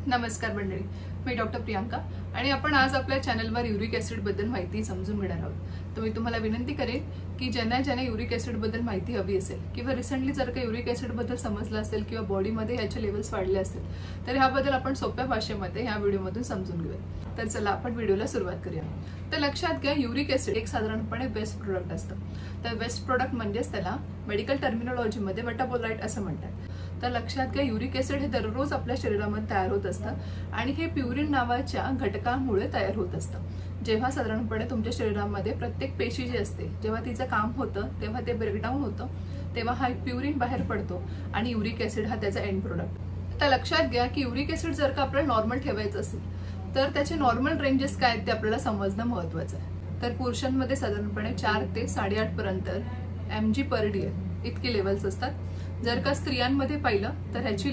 नमस्कार मंडळी, मी डॉक्टर प्रियांका आणि आपण आज आपल्या चॅनलवर युरिक ऍसिड बद्दल माहिती समजून घेणार आहोत। तर मी तुम्हाला विनंती करेन की ज्यांना युरिक ऍसिड बद्दल माहिती हवी असेल किंवा रिसेंटली जर का युरिक ऍसिड बद्दल समजलं असेल किंवा बॉडीमध्ये याचे लेवल्स वाढले असतील तर ह्याबद्दल आपण सोप्या भाषेमध्ये ह्या व्हिडिओमधून समजून घेऊया। तर चला आपण व्हिडिओला सुरुवात करूया। तर लक्षात घ्या, युरिक ऍसिड एक साधारणपणे वेस्ट प्रोडक्ट असतं। तर वेस्ट प्रोडक्ट म्हणजेच त्याला मेडिकल टर्मिनॉलॉजीमध्ये मेटाबोलाइट असं म्हणतात। तर लक्षात घ्या, युरिक ऍसिड हे दररोज आपल्या शरीरामध्ये तयार होत असतं आणि हे प्युरिन नावाच्या घटकामुळे तयार होत असतं। जेव्हा साधारणपणे तुमच्या शरीरामध्ये प्रत्येक पेशी जी असते जेव्हा तिचं काम होतं तेव्हा ते ब्रेकडाऊन होतं, तेव्हा हा प्युरिन बाहेर पडतो आणि युरिक ऍसिड हा त्याचा एंड प्रोडक्ट। तर लक्षात घ्या की युरिक ऍसिड जर का आपल्याला नॉर्मल ठेवायचं असेल तर त्याचे नॉर्मल रेंजेस काय आहेत ते आपल्याला समजणं महत्त्वाचं आहे। तर पुरुषांमध्ये साधारणपणे 4 ते 8.5 पर्यंत mg/dl इतके लेवल्स असतात। जर का स्त्रियांमध्ये पाहिलं तर ह्याची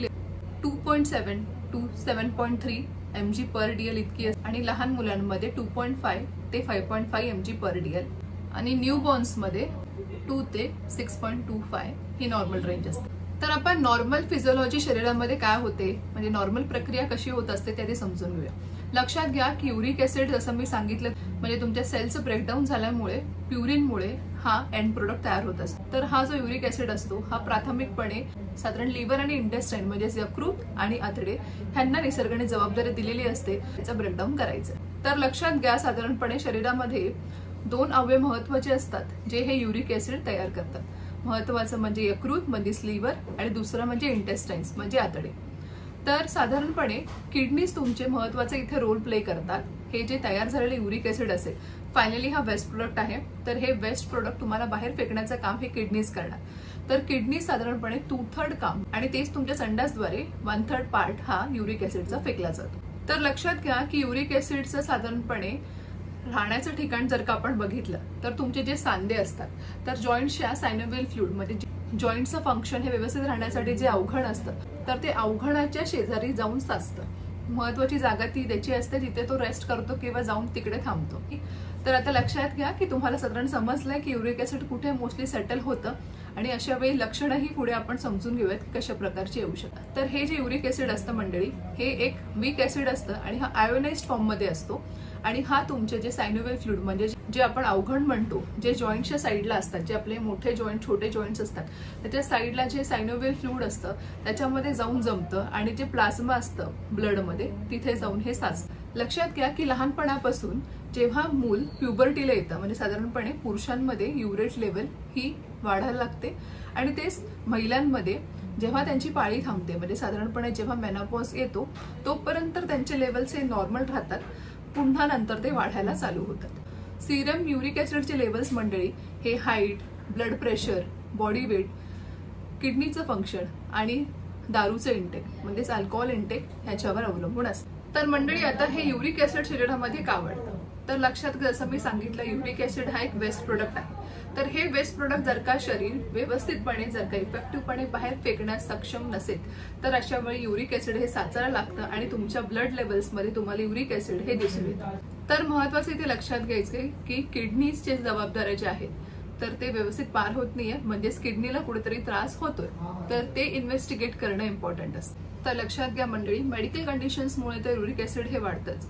2.7 to 7.3 mg/dl इतकी असते आणि लहान मुलांमध्ये 2.5 ते 5.5 mg/dl आणि न्यूबॉर्न्स मध्ये 2 ते 6.25 ही नॉर्मल रेंज असते। तर आपण नॉर्मल फिजिओलॉजी शरीरामध्ये काय होते म्हणजे नॉर्मल प्रक्रिया कशी होत असते ते समजून घेऊया। लक्षात घ्या की युरिक ऍसिड जसं मी सांगितलं म्हणजे तुमच्या सेलचं ब्रेकडाऊन झाल्यामुळे प्युरिनमुळे हा एंड प्रोडक्ट तयार होत असतो। तर हा जो युरिक ऍसिड असतो हा प्राथमिकपणे साधारण लिव्हर आणि इंटेस्टाईन म्हणजे यकृत आणि आतडे ह्यांना निसर्गाने जबाबदारी दिलेली असते त्याचं ब्रेकडाऊन करायचं। तर लक्षात घ्या, साधारणपणे शरीरामध्ये 2 अवयव महत्त्वाचे असतात जे हे युरिक ऍसिड तयार करतात। महत्त्वाचं म्हणजे यकृत म्हणजे लिव्हर आणि दुसरं म्हणजे इंटेस्टाईन्स म्हणजे आतडे। तर साधारणपणे किडनीज तुमचे महत्त्वाचे इथे रोल प्ले करतात। हे जे तयार झालेले युरिक ऍसिड असेल फायनली हा वेस्ट प्रोडक्ट आहे, तर हे वेस्ट प्रोडक्ट तुम्हाला बाहेर फेकण्याचं काम हे किडनीज करणार। तर किडनी साधारणपणे 2/3 काम आणि तेच तुमच्या संडासद्वारे 1/3 पार्ट हा युरिक ऍसिडचा फेकला जातो। तर लक्षात घ्या की युरिक ऍसिडचं साधारणपणे राहण्याचं ठिकाण जर का आपण बघितलं तर तुमचे जे सांधे असतात तर जॉईंट्सच्या सायनोव्हियल फ्लुइड म्हणजे जॉईंटचं फंक्शन हे व्यवस्थित राहण्यासाठी जे अवघण असतं तर ते अवघणाच्या शेजारी जाऊन साचतं। महत्वाची जागा ती त्याची असते जिथे तो रेस्ट करतो किंवा जाऊन तिकडे थांबतो। तर आता लक्षात घ्या की तुम्हाला साधारण समजलंय की युरिक ऍसिड कुठे मोस्टली सेटल होतं आणि अशा वेळी लक्षणंही पुढे आपण समजून घेऊयात की कशा प्रकारची येऊ शकतात। तर हे जे युरिक ऍसिड असतं मंडळी हे एक वीक ऍसिड असतं आणि हा आयोनाइज्ड फॉर्म मध्ये असतो आणि हा तुमचे जे सायनोव्हियल फ्लुइड म्हणजे जे आपण अवघण म्हणतो जे जॉईंटच्या साईडला असतात, जे आपले मोठे जॉईंट छोटे जॉईंट्स असतात त्याच्या साईडला जे सायनोव्हियल फ्लुइड असतं त्याच्यामध्ये जाऊन जमतं आणि जे प्लाझ्मा असतं ब्लडमध्ये तिथे जाऊन हे साचतं। लक्षात घ्या की लहानपणापासून जेव्हा मूल प्युबर्टीला येतं म्हणजे साधारणपणे पुरुषांमध्ये युरेट लेवल ही वाढायला लागते आणि तेच महिलांमध्ये जेव्हा त्यांची पाळी थांबते म्हणजे साधारणपणे जेव्हा मेनोपॉज येतो तोपर्यंत त्यांचे लेवल्स हे नॉर्मल राहतात, पुन्हा नंतर ते वाढायला चालू होतात। सिरम युरिक ऍसिडचे लेवल्स मंडळी हे height, blood pressure, body weight, किडनीचं फंक्शन आणि दारूचं इंटेक म्हणजेच अल्कोहोल इंटेक ह्याच्यावर अवलंबून असतं। तर मंडळी आता हे युरिक ऍसिड शरीरामध्ये का वाढतं तर लक्षात घ्या, जसं मी सांगितलं युरिक ऍसिड हा एक वेस्ट प्रोडक्ट आहे। तर हे वेस्ट प्रोडक्ट जर का शरीर व्यवस्थितपणे जर का इफेक्टिव्हपणे बाहेर फेकण्यास सक्षम नसेल तर अशा वेळी युरिक ऍसिड हे साचायला लागतं आणि तुमच्या ब्लड लेवल्समध्ये तुम्हाला युरिक ऍसिड हे दिसून येतं। तर महत्वाचं इथे लक्षात घ्यायचंय की किडनीजचे जबाबदाऱ्या जे आहेत तर ते व्यवस्थित पार होत नाहीये म्हणजेच किडनीला कुठेतरी त्रास होतोय तर ते इन्व्हेस्टिगेट करणं इम्पॉर्टंट असतं। तर लक्षात घ्या मंडळी, मेडिकल कंडिशन्समुळे तर युरिक ऍसिड हे वाढतंच,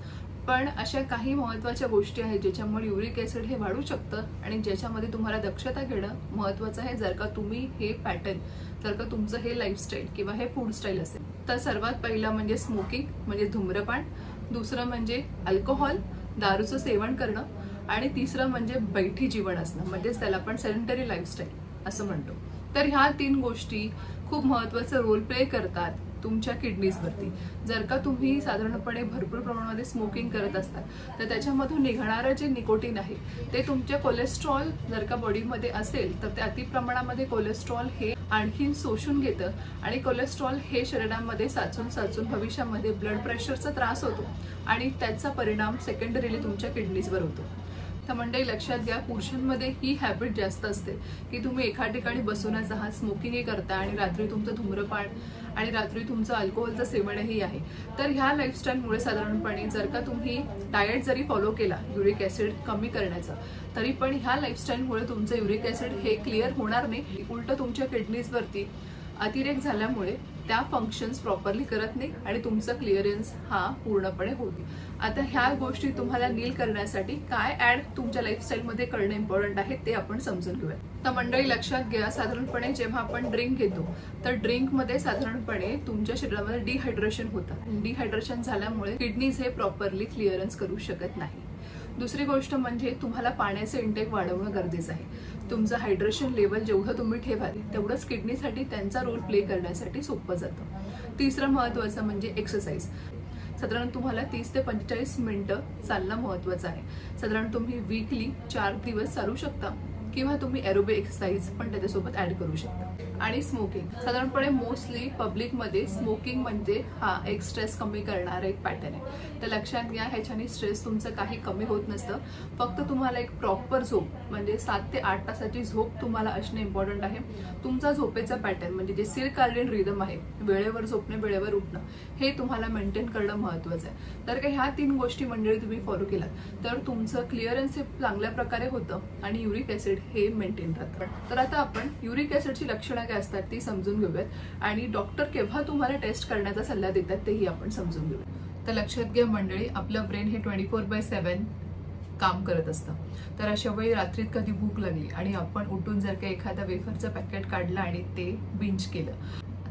पण अशा काही महत्त्वाच्या गोष्टी आहेत ज्याच्यामुळे युरिक ऍसिड हे वाढू शकतं आणि ज्याच्यामध्ये तुम्हाला दक्षता घेणं महत्त्वाचं आहे। जर का तुम्ही हे पॅटर्न जर का तुमचं हे लाईफस्टाईल किंवा हे फूड स्टाईल असेल तर सर्वात पहिलं म्हणजे स्मोकिंग म्हणजे धूम्रपान, दुसरं म्हणजे अल्कोहोल दारूचं सेवन करणं आणि तिसरं म्हणजे बैठी जीवन असणं म्हणजेच त्याला आपण सेडेंटरी लाईफस्टाईल असं म्हणतो। तर ह्या 3 गोष्टी खूप महत्त्वाचा रोल प्ले करतात तुमच्या किडनीजवरती। जर का तुम्ही साधारणपणे भरपूर प्रमाणामध्ये स्मोकिंग करत असतात तर त्याच्यामधून निघणारं जे निकोटीन आहे ते तुमच्या कोलेस्ट्रॉल जर का बॉडीमध्ये असेल तर ते अति प्रमाणामध्ये कोलेस्ट्रॉल हे आणखीन शोषून घेतं आणि कोलेस्ट्रॉल हे शरीरामध्ये साचून भविष्यामध्ये ब्लड प्रेशरचा त्रास होतो आणि त्याचा परिणाम सेकंडरीली तुमच्या किडनीजवर होतो। तर मंडळी लक्षात घ्या, पुरुषांमध्ये ही हॅबिट जास्त असते की तुम्ही एका ठिकाणी बसूनच आहात, स्मोकिंगही करता आणि रात्री तुमचं धूम्रपान आणि रात्री तुमचं अल्कोहोलचं सेवनही आहे। तर ह्या लाईफस्टाईलमुळे साधारणपणे जर का तुम्ही डाएट जरी फॉलो केला युरिक ऍसिड कमी करण्याचा तरी पण ह्या लाईफस्टाईलमुळे तुमचं युरिक ऍसिड हे क्लिअर होणार नाही, उलट तुमच्या किडनीजवरती अतिरेक झाल्यामुळे त्या फंक्शन्स प्रॉपरली करत नाही आणि तुमचा क्लिअरन्स हा पूर्णपणे होतो. आता ह्या गोष्टी तुम्हाला नील करण्यासाठी काय ऍड तुमच्या लाईफस्टाईलमध्ये करणं इम्पॉर्टंट आहे ते आपण समजून घेऊया. तर मंडळी लक्षात घ्या, साधारणपणे जेव्हा आपण ड्रिंक घेतो तर ड्रिंकमध्ये साधारणपणे तुमच्या शरीरामध्ये डिहायड्रेशन होतं. डिहायड्रेशन झाल्यामुळे किडनीज हे प्रॉपरली क्लिअरन्स करू शकत नाही. दुसरी गोष्ट म्हणजे तुम्हाला पाण्याचे इंटेक वाढवणं गरजेचं आहे. तुमचं हायड्रेशन लेवल जेवढं तुम्ही ठेवाल तेवढंच किडनीसाठी त्यांचा रोल प्ले करण्यासाठी सोपं जातं. तिसरं महत्त्वाचं म्हणजे एक्सरसाइज. साधारण तुम्हाला 30 ते 45 मिनिटं चालणं महत्त्वाचं आहे. साधारण तुम्ही वीकली 4 दिवस चालू शकता किंवा तुम्ही एरोबिक एक्सरसाइज पण त्याच्यासोबत ऍड करू शकता. आणि स्मोकिंग, साधारणपणे मोस्टली पब्लिकमध्ये स्मोकिंग म्हणजे हा एक स्ट्रेस कमी करणारा एक पॅटर्न आहे. तर लक्षात घ्या, ह्याच्याने स्ट्रेस तुमचं काही कमी होत नसतं. फक्त तुम्हाला एक प्रॉपर झोप म्हणजे 7 ते 8 तासाची झोप तुम्हाला असणं इम्पॉर्टंट आहे. तुमचा झोपेचा पॅटर्न म्हणजे जे सर्काडियन रिदम आहे, वेळेवर झोपणे वेळेवर उठणं, हे तुम्हाला मेंटेन करणं महत्त्वाचं आहे. तर का ह्या 3 गोष्टी मंडळी तुम्ही फॉलो केलात तर तुमचं क्लिअरन्स हे चांगल्या प्रकारे होतं आणि युरिक ऍसिड हे मेंटेन राहतं. तर आता आपण युरिक ऍसिडची लक्षणं काय असतात ती समजून घेऊयात आणि डॉक्टर केव्हा तुम्हाला टेस्ट करण्याचा सल्ला देतात तेही आपण समजून घेऊयात. तर लक्षात घ्या मंडळी, आपलं ब्रेन हे 24/7 काम करत असतं. तर अशा वेळी रात्रीत कधी भूक लागली आणि आपण उठून जर का एखादा वेफरचं पॅकेट काढलं आणि ते बिंच केलं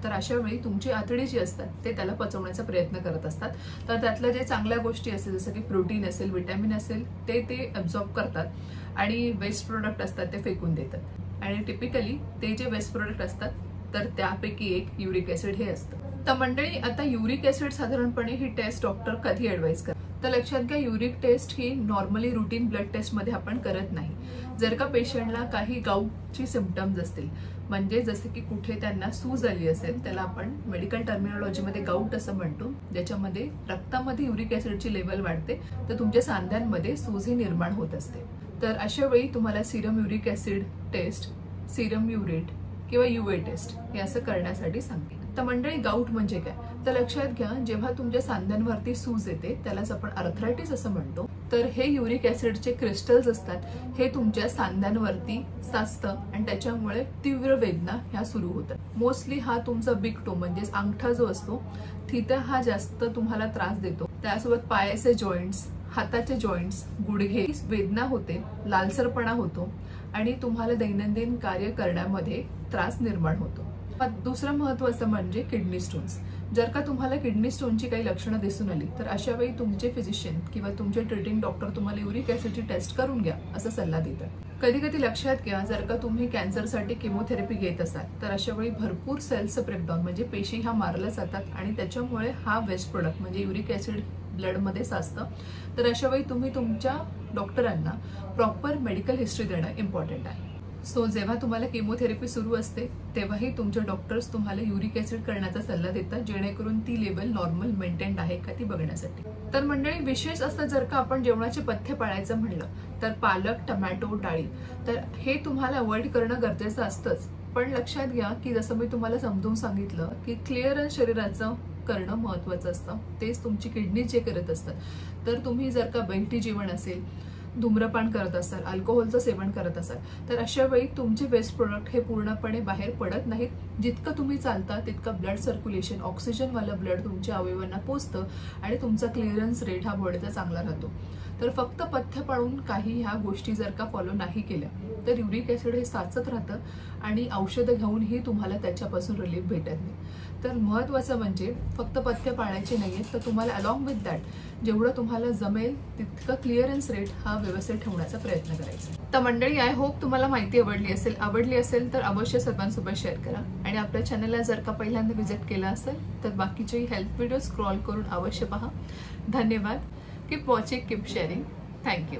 तर अशा वेळी तुमची आतडी जी असतात ते त्याला पचवण्याचा प्रयत्न करत असतात. तर त्यातल्या जे चांगल्या गोष्टी असतील जसं की प्रोटीन असेल, विटॅमिन असेल, ते ॲब्झॉर्ब करतात आणि वेस्ट प्रोडक्ट असतात ते फेकून देतात. आणि टिपिकली ते जे वेस्ट प्रोडक्ट असतात तर त्यापैकी एक युरिक ऍसिड हे असतं. तर मंडळी आता युरिक ऍसिड साधारणपणे ही टेस्ट डॉक्टर कधी ऍडवाइस करतात तर लक्षात घ्या, युरिक टेस्ट ही नॉर्मली रुटीन ब्लड टेस्ट मध्ये आपण करत नाही. जर का पेशंटला काही गाऊटची सिम्पटम्स असतील म्हणजे जसं की कुठे त्यांना सूज आली असेल, त्याला आपण मेडिकल टर्मिनॉलॉजीमध्ये गाऊट असं म्हणतो, ज्याच्यामध्ये रक्तामध्ये युरिक ऍसिडची लेवल वाढते तर तुमच्या सांध्यांमध्ये सूज ही निर्माण होत असते. तर अशा वेळी तुम्हाला serum uric acid test, serum urate किंवा युए टेस्ट हे असं करण्यासाठी सांगते. तर मंडळी गाऊट म्हणजे काय तर लक्षात घ्या, जेव्हा तुमच्या सांध्यांवरती सूज येते त्यालाच आपण आर्थरायटिस असं म्हणतो. तर हे युरिक ऍसिडचे क्रिस्टल्स असतात हे तुमच्या सांध्यांवरती साचतं आणि त्याच्यामुळे तीव्र वेदना ह्या सुरू होतात. मोस्टली हा तुमचा बिग टो म्हणजेच अंगठा जो असतो तिथं हा जास्त तुम्हाला त्रास देतो. त्यासोबत पायाचे जॉईंट्स, हाताचे जॉईंट्स, गुडघे वेदना होते, लालसरपणा होतो आणि तुम्हाला दैनंदिन कार्य करण्यामध्ये त्रास निर्माण होतो. दुसरं महत्त्वाचं म्हणजे किडनी स्टोन्स. जर का तुम्हाला किडनी स्टोनची काही लक्षणं दिसून आली तर अशा वेळी तुमचे फिजिशियन किंवा तुमचे ट्रीटिंग डॉक्टर तुम्हाला युरिक ऍसिडची टेस्ट करून घ्या असं सल्ला देतात. कधी कधी लक्षात घ्या, जर का तुम्ही कॅन्सरसाठी केमोथेरपी घेत असाल तर अशा वेळी भरपूर सेल्सचं ब्रेकडाऊन म्हणजे पेशी ह्या मारल्या जातात आणि त्याच्यामुळे हा वेस्ट प्रोडक्ट म्हणजे युरिक ऍसिड ब्लडमध्ये साचतं. तर अशा वेळी तुम्ही तुमच्या डॉक्टरांना प्रॉपर मेडिकल हिस्ट्री देणं इम्पॉर्टंट आहे. सो जेव्हा तुम्हाला केमोथेरपी सुरू असते तेव्हाही तुमचे डॉक्टर्स तुम्हाला युरिक ऍसिड करण्याचा सल्ला देतात जेणेकरून ती लेवल नॉर्मल मेंटेन्ड आहे का ती बघण्यासाठी. तर मंडळी विशेष असतं जर का आपण जेवणाचे पथ्य पाळायचं म्हणलं तर पालक, टमॅटो, डाळी तर हे तुम्हाला अवॉइड करणं गरजेचं असतंच. पण लक्षात घ्या की जसं मी तुम्हाला समजून सांगितलं की क्लिअरन्स शरीराचं करणं महत्त्वाचं असतं, तेच तुमची किडनी जे करत असतात. तर तुम्ही जर का बहिटी जेवण असेल, धूम्रपान करत असाल, अल्कोहोलचं सेवन करत असाल तर अशा वेळी तुमचे वेस्ट प्रोडक्ट हे पूर्णपणे बाहेर पडत नाहीत. जितकं तुम्ही चालता तितकं ब्लड सर्क्युलेशन, ऑक्सिजनवालं ब्लड तुमच्या अवयवांना पोचतं आणि तुमचा क्लिअरन्स रेट हा बॉडीचा चांगला राहतो. तर फक्त पथ्य पाळून काही ह्या गोष्टी जर का फॉलो नाही केल्या तर युरिक ऍसिड हे साचत राहतं आणि औषधं घेऊनही तुम्हाला त्याच्यापासून रिलीफ भेटत नाही. तर महत्त्वाचं म्हणजे फक्त पथ्य पाळायचे नाहीये तर तुम्हाला अलॉंग विथ दॅट जेवढं तुम्हाला जमेल तितकं क्लिअरन्स रेट हा व्यवस्थित ठेवण्याचा प्रयत्न करायचा. तर मंडळी, आय होप तुम्हाला माहिती आवडली असेल तर अवश्य सर्वांसोबत शेअर करा आणि आपल्या चॅनलला जर का पहिल्यांदा व्हिजिट केला असेल तर बाकीचेही हेल्थ व्हिडिओ स्क्रॉल करून अवश्य पहा. धन्यवाद. Keep watching, keep sharing. Thank you.